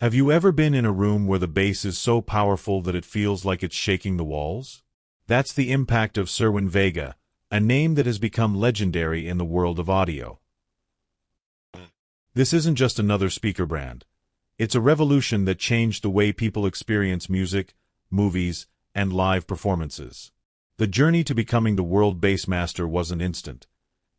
Have you ever been in a room where the bass is so powerful that it feels like it's shaking the walls? That's the impact of Cerwin Vega, a name that has become legendary in the world of audio. This isn't just another speaker brand. It's a revolution that changed the way people experience music, movies, and live performances. The journey to becoming the world bass master wasn't instant.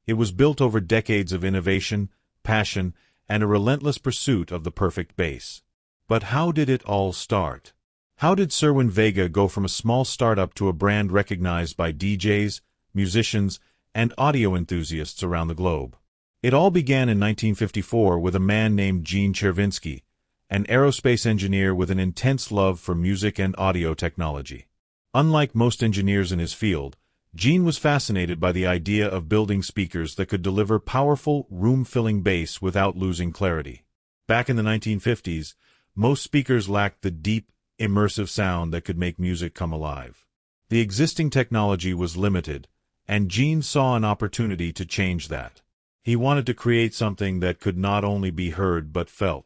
It was built over decades of innovation, passion, and a relentless pursuit of the perfect bass. But how did it all start? How did Cerwin Vega go from a small startup to a brand recognized by DJs, musicians, and audio enthusiasts around the globe? It all began in 1954 with a man named Gene Czerwinski, an aerospace engineer with an intense love for music and audio technology. Unlike most engineers in his field, Gene was fascinated by the idea of building speakers that could deliver powerful, room-filling bass without losing clarity. Back in the 1950s, most speakers lacked the deep, immersive sound that could make music come alive. The existing technology was limited, and Gene saw an opportunity to change that. He wanted to create something that could not only be heard but felt.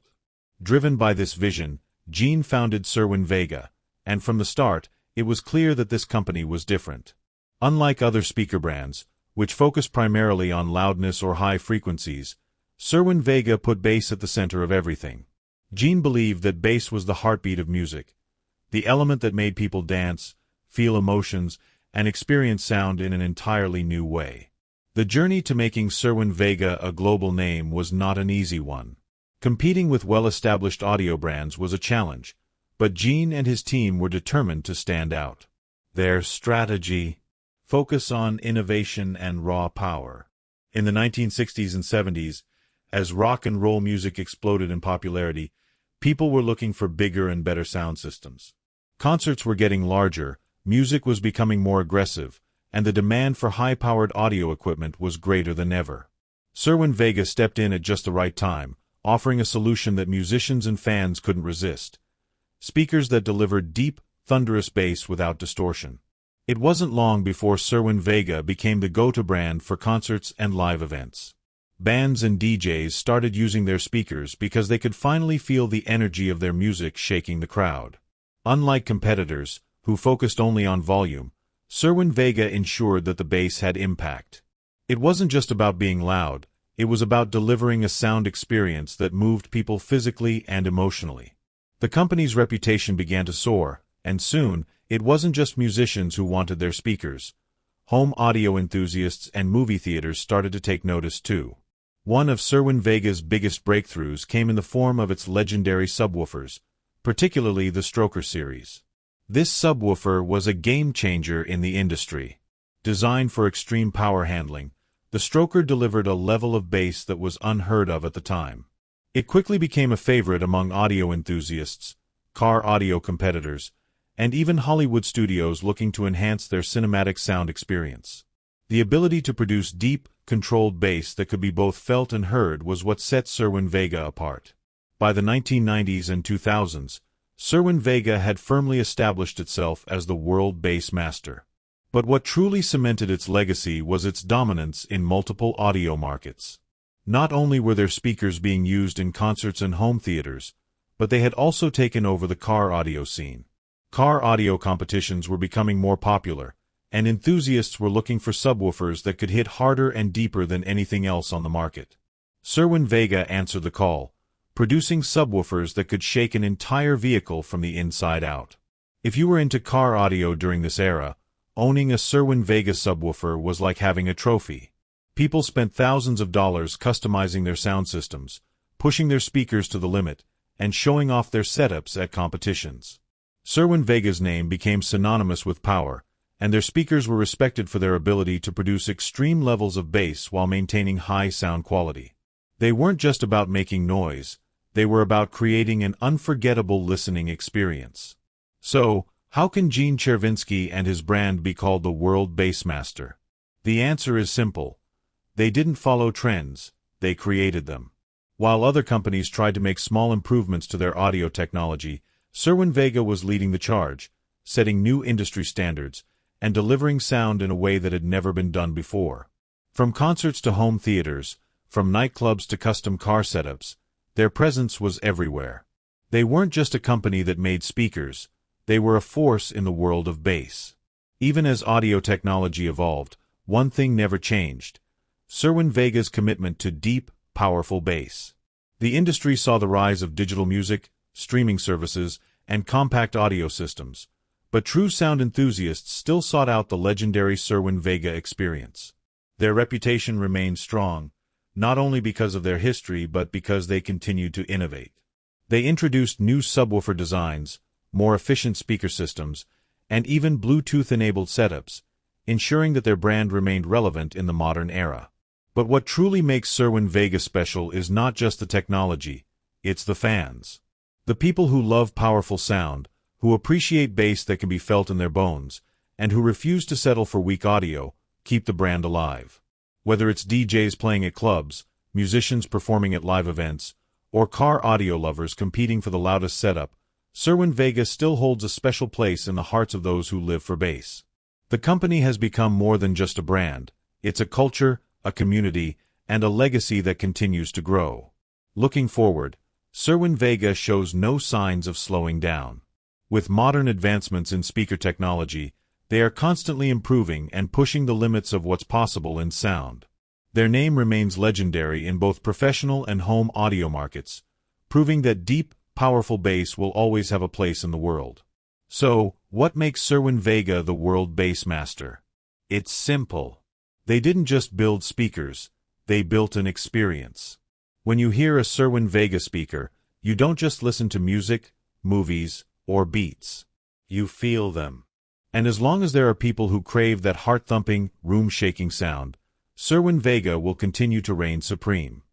Driven by this vision, Gene founded Cerwin Vega, and from the start, it was clear that this company was different. Unlike other speaker brands, which focus primarily on loudness or high frequencies, Cerwin Vega put bass at the center of everything. Gene believed that bass was the heartbeat of music, the element that made people dance, feel emotions, and experience sound in an entirely new way. The journey to making Cerwin Vega a global name was not an easy one. Competing with well-established audio brands was a challenge, but Gene and his team were determined to stand out. Their strategy: focus on innovation and raw power. In the 1960s and 70s, as rock and roll music exploded in popularity, people were looking for bigger and better sound systems. Concerts were getting larger, music was becoming more aggressive, and the demand for high-powered audio equipment was greater than ever. Cerwin Vega stepped in at just the right time, offering a solution that musicians and fans couldn't resist: speakers that delivered deep, thunderous bass without distortion. It wasn't long before Cerwin Vega became the go-to brand for concerts and live events. Bands and DJs started using their speakers because they could finally feel the energy of their music shaking the crowd. Unlike competitors, who focused only on volume, Cerwin Vega ensured that the bass had impact. It wasn't just about being loud, it was about delivering a sound experience that moved people physically and emotionally. The company's reputation began to soar, and soon, it wasn't just musicians who wanted their speakers. Home audio enthusiasts and movie theaters started to take notice too. One of Cerwin Vega's biggest breakthroughs came in the form of its legendary subwoofers, particularly the Stroker series. This subwoofer was a game-changer in the industry. Designed for extreme power handling, the Stroker delivered a level of bass that was unheard of at the time. It quickly became a favorite among audio enthusiasts, car audio competitors, and even Hollywood studios looking to enhance their cinematic sound experience. The ability to produce deep, controlled bass that could be both felt and heard was what set Cerwin Vega apart. By the 1990s and 2000s, Cerwin Vega had firmly established itself as the world bass master. But what truly cemented its legacy was its dominance in multiple audio markets. Not only were their speakers being used in concerts and home theaters, but they had also taken over the car audio scene. Car audio competitions were becoming more popular, and enthusiasts were looking for subwoofers that could hit harder and deeper than anything else on the market. Cerwin Vega answered the call, producing subwoofers that could shake an entire vehicle from the inside out. If you were into car audio during this era, owning a Cerwin Vega subwoofer was like having a trophy. People spent thousands of dollars customizing their sound systems, pushing their speakers to the limit, and showing off their setups at competitions. Cerwin Vega's name became synonymous with power, and their speakers were respected for their ability to produce extreme levels of bass while maintaining high sound quality. They weren't just about making noise, they were about creating an unforgettable listening experience. So, how can Gene Czerwinski and his brand be called the world bass master? The answer is simple. They didn't follow trends, they created them. While other companies tried to make small improvements to their audio technology, Cerwin Vega was leading the charge, setting new industry standards, and delivering sound in a way that had never been done before. From concerts to home theaters, from nightclubs to custom car setups, their presence was everywhere. They weren't just a company that made speakers, they were a force in the world of bass. Even as audio technology evolved, one thing never changed: Cerwin Vega's commitment to deep, powerful bass. The industry saw the rise of digital music, streaming services, and compact audio systems, but true sound enthusiasts still sought out the legendary Cerwin Vega experience. Their reputation remained strong, not only because of their history but because they continued to innovate. They introduced new subwoofer designs, more efficient speaker systems, and even Bluetooth-enabled setups, ensuring that their brand remained relevant in the modern era. But what truly makes Cerwin Vega special is not just the technology, it's the fans. The people who love powerful sound, who appreciate bass that can be felt in their bones, and who refuse to settle for weak audio, keep the brand alive. Whether it's DJs playing at clubs, musicians performing at live events, or car audio lovers competing for the loudest setup, Cerwin Vega still holds a special place in the hearts of those who live for bass. The company has become more than just a brand. It's a culture, a community, and a legacy that continues to grow. Looking forward, Cerwin Vega shows no signs of slowing down. With modern advancements in speaker technology, they are constantly improving and pushing the limits of what's possible in sound. Their name remains legendary in both professional and home audio markets, proving that deep, powerful bass will always have a place in the world. So, what makes Cerwin Vega the world bass master? It's simple. They didn't just build speakers, they built an experience. When you hear a Cerwin Vega speaker, you don't just listen to music, movies, or beats. You feel them. And as long as there are people who crave that heart-thumping, room-shaking sound, Cerwin Vega will continue to reign supreme.